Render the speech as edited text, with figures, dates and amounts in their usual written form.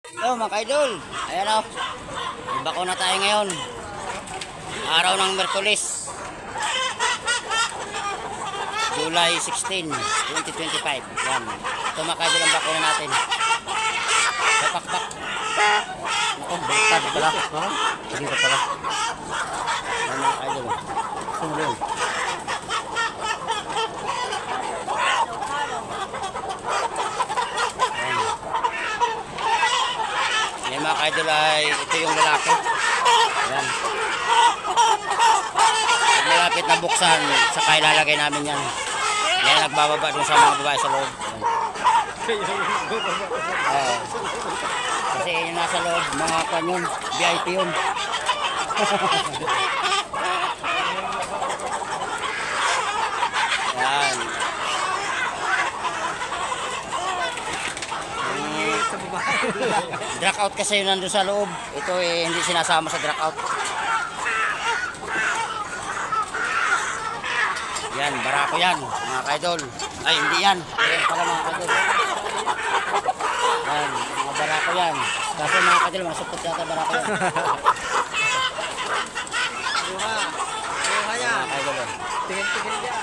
Hello mga kaidol. Ayan o. Ibako na tayo ngayon. Araw ng Merkulis. July 16, 2025. Yan. Ito mga kaidol ang bako na natin. Kapakbak. Ako, baliktad pala. Hindi ka pala. Ayan mga kaidol. Sumulong. Yan mga kaidol ay ito yung lalaki. Ayan. Pag malapit na buksan, saka ilalagay namin yan. Yan nagbababa dun sa mga babae sa loob. Kasi yung nasa loob, mga kanyon, VIP yun. Yan. Drag out kasi yun nandun sa loob. Ito eh, hindi sinasama sa drag out. Yan, barako yan, mga kaidol. Ay, hindi yan. Ayan pala mga kaidol. Yan, mga barako yan. Kasi mga kaidol, masupot yata barako yan. Buha. Buha niya. Mga kaidol. Tingin-tingin niya.